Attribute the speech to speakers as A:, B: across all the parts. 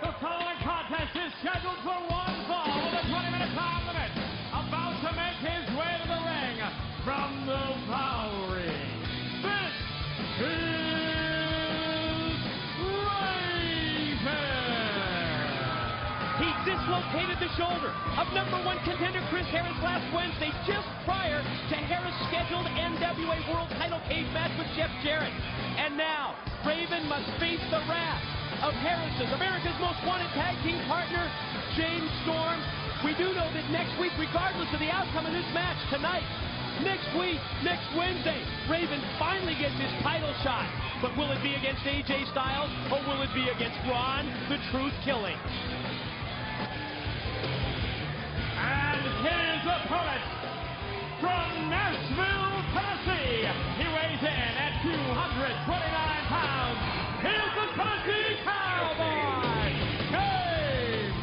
A: The following contest is scheduled for one fall with a 20-minute time limit. About to make his way to the ring from the Bowery. This is Raven.
B: He dislocated the shoulder of #1 contender Chris Harris last Wednesday, just prior to Harris' scheduled NWA World Title cage match with Jeff Jarrett. And now, Raven must face the wrath of Harris's, America's Most Wanted Tag Team partner, James Storm. We do know that next week, regardless of the outcome of this match tonight, next week, next Wednesday, Raven finally gets his title shot. But will it be against AJ Styles, or will it be against Ron, the Truth Killing?
A: And his opponent from Nashville, Tennessee. He weighs in at 229 pounds. Here's the Tennessee Cowboy, James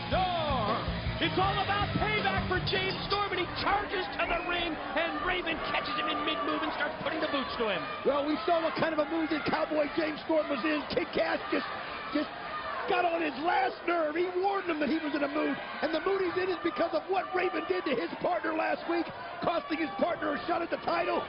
A: Storm.
B: It's all about payback for James Storm, and he charges to the ring, and Raven catches him in mid-move and starts putting the boots to him.
C: Well, we saw what kind of a mood that Cowboy James Storm was in. Kick-ass just got on his last nerve. He warned him that he was in a mood, and the mood he's in is because of what Raven did to his partner last week, costing his partner a shot at the title.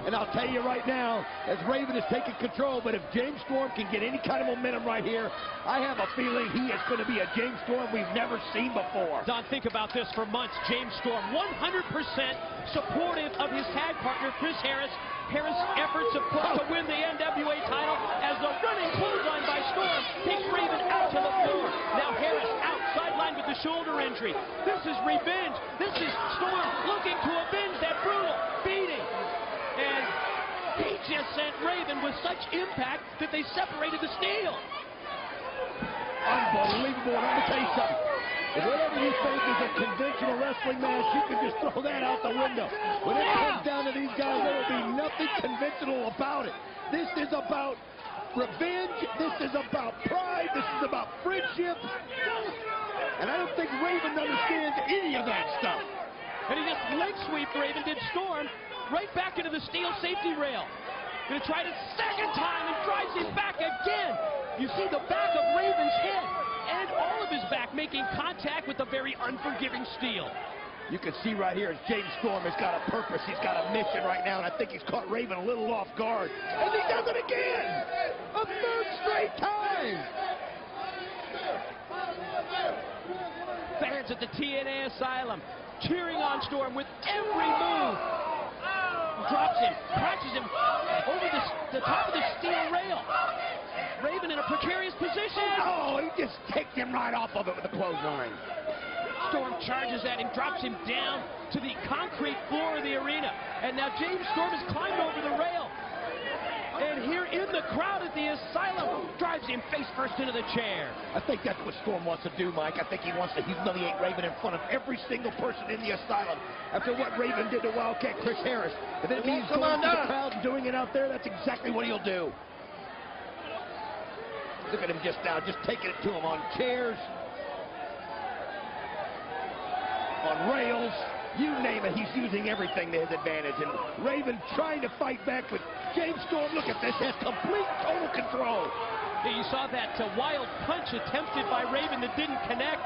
C: And I'll tell you right now, as Raven is taking control, but if James Storm can get any kind of momentum right here, I have a feeling he is going to be a James Storm we've never seen before.
B: Don, think about this for months. James Storm, 100% supportive of his tag partner, Chris Harris. Harris' efforts, of course, to win the NWA title as the running clothesline by Storm takes Raven out to the floor. Now Harris out sidelined with the shoulder injury. This is revenge. This is Storm looking to avenge that brutal beating. And he just sent Raven with such impact that they separated the steel.
C: Unbelievable. And I'm going to tell you something. If whatever you think is a conventional wrestling match, you can just throw that out the window. When it comes down to these guys, there will be nothing conventional about it. This is about revenge. This is about pride. This is about friendship. And I don't think Raven understands any of that stuff.
B: And he just leg sweeped Raven, did Storm, right back into the steel safety rail. Gonna try it a second time and drives him back again. You see the back of Raven's head and all of his back making contact with the very unforgiving steel.
C: You can see right here as James Storm has got a purpose. He's got a mission right now, and I think he's caught Raven a little off guard. And he does it again! A third straight time!
B: Fans at the TNA Asylum cheering on Storm with every move. Drops him, crashes him over the top of the steel rail. Raven in a precarious position.
C: Oh, he just kicked him right off of it with a clothesline.
B: Storm charges at him, drops him down to the concrete floor of the arena. And now James Storm has climbed over the rail. And here in the crowd at the Asylum, drives him face first into the chair.
C: I think that's what Storm wants to do, Mike. I think he wants to humiliate Raven in front of every single person in the Asylum. After what Raven did to Wildcat Chris Harris. If it means going to the crowd and doing it out there, that's exactly what he'll do. Look at him just now, just taking it to him on chairs, on rails, you name it, he's using everything to his advantage. And Raven trying to fight back, but James Storm, look at this, has complete, total control.
B: Yeah, you saw that wild punch attempted by Raven that didn't connect,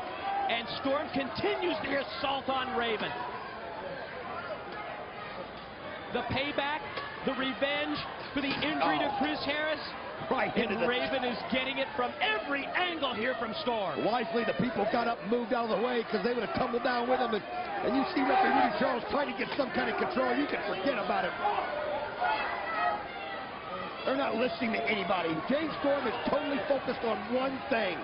B: and Storm continues the assault on Raven. The payback, the revenge for the injury to Chris Harris.
C: Right into the...
B: Raven is getting it from every angle here from Storm.
C: Wisely, the people got up and moved out of the way because they would have tumbled down with him. And you see referee Rudy Charles trying to get some kind of control. You can forget about it. They're not listening to anybody. James Storm is totally focused on one thing.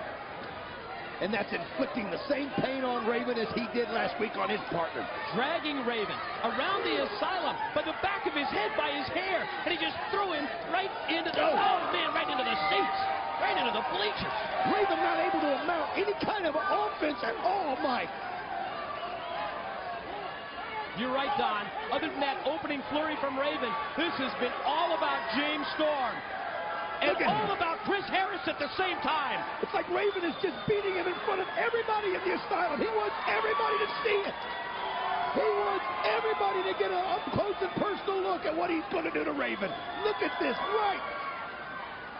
C: And that's inflicting the same pain on Raven as he did last week on his partner.
B: Dragging Raven around the Asylum by the back of his head, by his hair. And he just threw him right into the, right into the seats. Right into the bleachers.
C: Raven not able to mount any kind of offense at all, Mike.
B: You're right, Don. Other than that opening flurry from Raven, this has been all about James Storm. And all about Chris Harris at the same time.
C: It's like Raven is just beating him in front of everybody in the Asylum. He wants everybody to see it. He wants everybody to get an up-close and personal look at what he's going to do to Raven. Look at this, right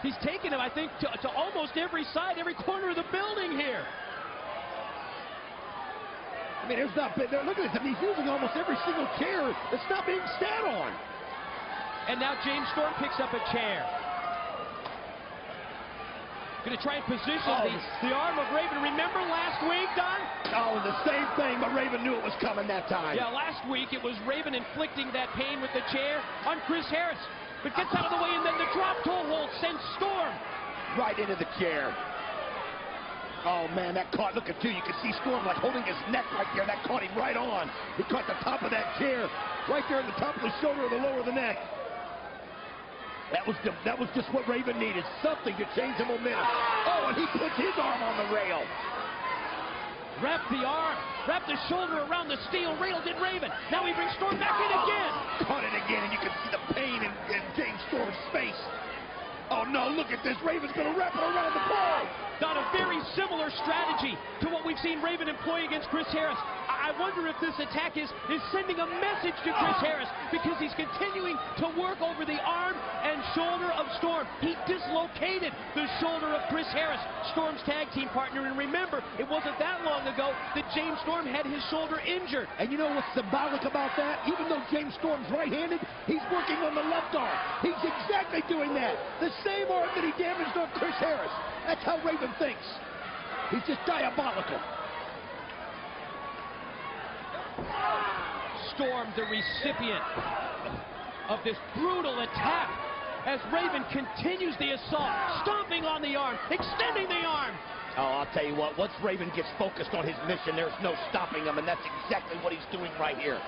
B: He's taken him, I think, to almost every side, every corner of the building here.
C: I mean, there's not been there. Look at this. I mean, he's using almost every single chair that's not being sat on.
B: And now James Storm picks up a chair. Going to try and position the arm of Raven. Remember last week, Don?
C: Oh, the same thing, but Raven knew it was coming that time.
B: Yeah, last week it was Raven inflicting that pain with the chair on Chris Harris. But gets out of the way, and then the drop toe hold sends Storm
C: right into the chair. Oh, man, that caught, look at you. You can see Storm like holding his neck right there. That caught him right on. He caught the top of that chair right there at the top of the shoulder or the lower of the neck. That was just what Raven needed, something to change the momentum. Oh, and he puts his arm on the rail.
B: Wrapped the arm, wrapped the shoulder around the steel rail, did Raven. Now he brings Storm back in again.
C: Caught it again, and you can see the pain in James Storm's face. Oh, no, look at this. Raven's going to wrap it around the pole.
B: Not a very similar strategy to what we've seen Raven employ against Chris Harris. I wonder if this attack is sending a message to Chris Harris, because he's continuing to work over the arm and shoulder of Storm. He dislocated the shoulder of Chris Harris, Storm's tag team partner. And remember, it wasn't that long ago that James Storm had his shoulder injured.
C: And you know what's symbolic about that? Even though James Storm's right-handed, he's working on the left arm. He's exactly doing that. The same arm that he damaged on Chris Harris. That's how Raven thinks. He's just diabolical.
B: Storm, the recipient of this brutal attack, as Raven continues the assault, stomping on the arm, extending the arm.
C: Oh, I'll tell you what, once Raven gets focused on his mission, there's no stopping him, and that's exactly what he's doing right here.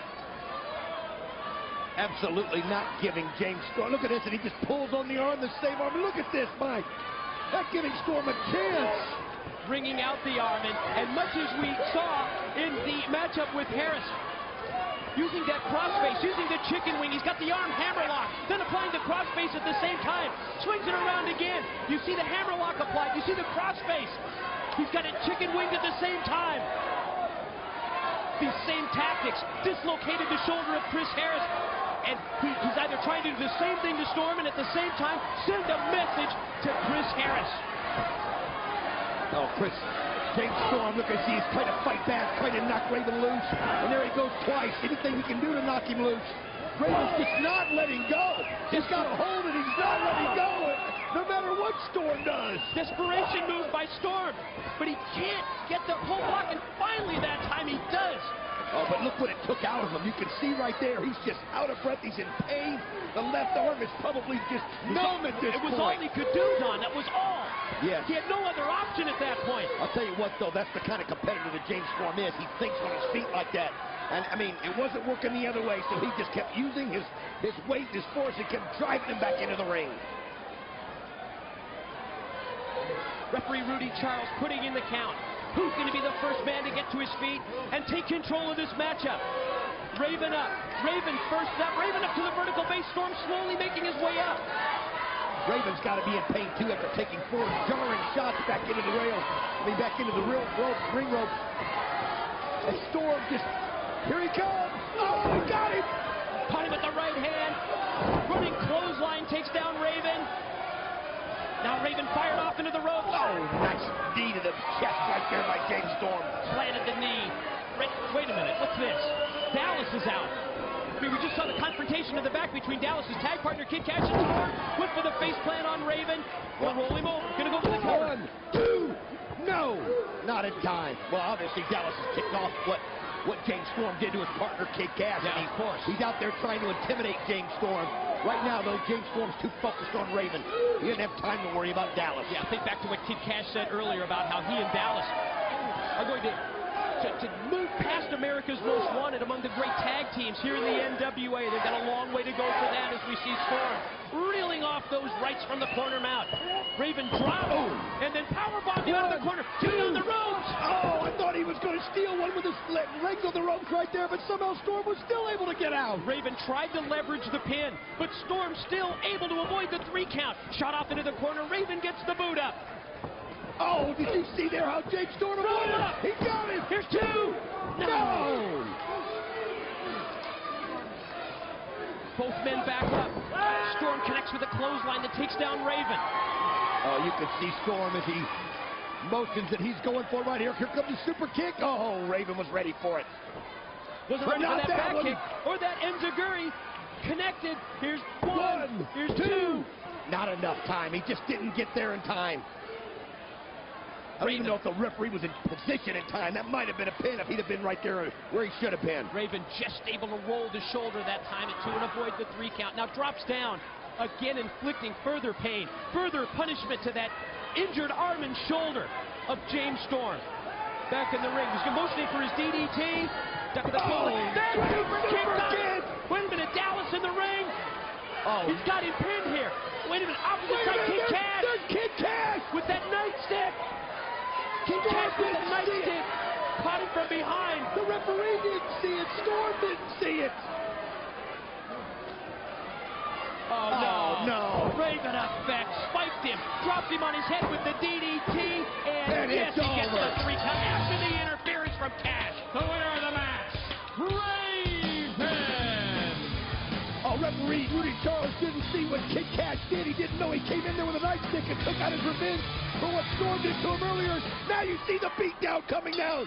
C: Absolutely not giving James Storm. Look at this, and he just pulls on the arm, the same arm. Look at this, Mike. Not giving Storm a chance.
B: Bringing out the arm, and much as we saw in the matchup with Harris, using that crossface, using the chicken wing, he's got the arm hammerlock, then applying the crossface at the same time, swings it around again. You see the hammerlock applied, you see the crossface. He's got a chicken wing at the same time. These same tactics dislocated the shoulder of Chris Harris, and he's either trying to do the same thing to Storm and at the same time send a message to Chris Harris.
C: Oh, James Storm, look, he's trying to fight back, trying to knock Raven loose, and there he goes twice. Anything he can do to knock him loose. Raven's just not letting go. He's got a hold, and he's not letting go, no matter what Storm does.
B: Desperation move by Storm, but he can't get the pull block, and finally that time he does.
C: Oh, but look what it took out of him. You can see right there, he's just out of breath. He's in pain. The left arm is probably just numb at this point.
B: It was all he could do, Don. That was all.
C: Yes.
B: He had no other option at that point.
C: I'll tell you what, though, that's the kind of competitor that James Storm is. He thinks on his feet like that. And, I mean, it wasn't working the other way, so he just kept using his weight, his force, and kept driving him back into the ring.
B: Referee Rudy Charles putting in the count. Who's going to be the first man to get to his feet and take control of this matchup? Raven up. Raven first up. Raven up to the vertical base. Storm slowly making his way up.
C: Raven's got to be in pain, too, after taking 4 jarring shots back into the rail. Back into the ring rope. And Storm just, here he comes. Oh, he got him.
B: Caught him with the right hand. Running clothesline takes down Raven. Now Raven fired off into the ropes.
C: Oh, nice knee to the chest right there by James Storm.
B: Planted the knee. Wait a minute, what's this? Dallas is out. I mean, we just saw the confrontation in the back between Dallas's tag partner, Kid Cash, and Storm. Went for the face plant on Raven. Gonna roll him over. Gonna go for the cover.
C: 1, 2, no, not in time. Well, obviously Dallas has kicked off what James Storm did to his partner, Kid Cash.
B: Yeah, of course.
C: He's out there trying to intimidate James Storm. Right now, though, James Storm's too focused on Raven. He didn't have time to worry about Dallas.
B: Yeah, think back to what Kid Cash said earlier about how he and Dallas are going to move past America's Most Wanted among the great tag teams here in the NWA. They've got a long way to go for that as we see Storm reeling off those rights from the corner mount. Raven dropped, and then powerbomb out of the corner. 2 down the ropes.
C: Oh, I thought he was going to steal one with his legs on the ropes right there, but somehow Storm was still able to get out.
B: Raven tried to leverage the pin, but Storm still able to avoid the 3 count. Shot off into the corner. Raven gets the boot up.
C: Oh, did you see there how James Storm avoided it? He got him.
B: Here's 2.
C: No.
B: Both men back up. Storm connects with a clothesline that takes down Raven.
C: Oh, you can see Storm as he motions that he's going for right here. Here comes the super kick. Oh, Raven was ready for it.
B: Wasn't ready for that back kick or that enziguri. Connected. Here's one. Here's two.
C: Not enough time. He just didn't get there in time. I don't even know if the referee was in position in time. That might have been a pin if he'd have been right there where he should have been.
B: Raven just able to roll the shoulder that time at 2 and avoid the 3 count. Now drops down, again inflicting further pain, further punishment to that injured arm and shoulder of James Storm. Back in the ring. He's motioning for his DDT. Duck with the That super kick. Wait a minute, Dallas in the ring.
C: Oh,
B: he's got him pinned here. Wait a minute, opposite side, Kid Cash.
C: There's Kid Cash
B: with that nightstick. Kid Cash with the nightstick. Caught him from behind.
C: The referee didn't see it. Storm didn't see it.
B: Oh, no. Raven effect. Spiked him. Dropped him on his head with the DDT. And yes, he gets the 3 count after the interference from Cash.
A: The winner of the match, Raven.
C: Oh, referee Rudy Charles didn't see what Kid Cash did. He didn't know he came in there with a nightstick and took out his revenge for what Storm did to him earlier. Now you see the beatdown coming down.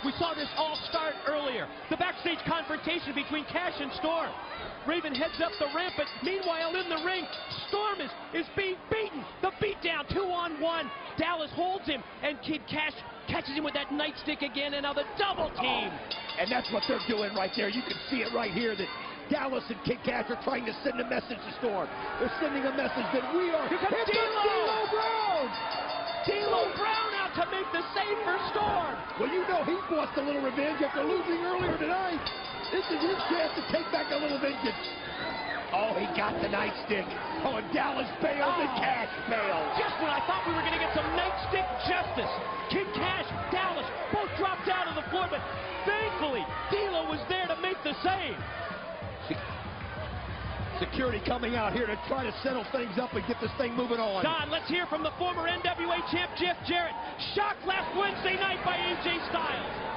B: We saw this all start earlier. The backstage confrontation between Cash and Storm. Raven heads up the ramp, but meanwhile in the ring, Storm is being beaten. The beatdown, 2-on-1. Dallas holds him, and Kid Cash catches him with that nightstick again, and now the double team.
C: And that's what they're doing right there. You can see it right here that Dallas and Kid Cash are trying to send a message to Storm. They're sending a message that we are.
B: Here comes D'Lo Brown. D'Lo Brown out to make the save for Storm.
C: Well, you know he wants a little revenge after losing earlier tonight. This is his chance to take back a little vengeance. Oh, he got the nightstick. Oh, and Dallas bails and Cash bails.
B: Just when I thought we were going to get some nightstick justice. Kid Cash, Dallas, both dropped down to the floor, but thankfully, D'Lo was there to make the save.
C: Security coming out here to try to settle things up and get this thing moving on.
B: Don, let's hear from the former NWA champ, Jeff Jarrett. Shocked last Wednesday night by AJ Styles.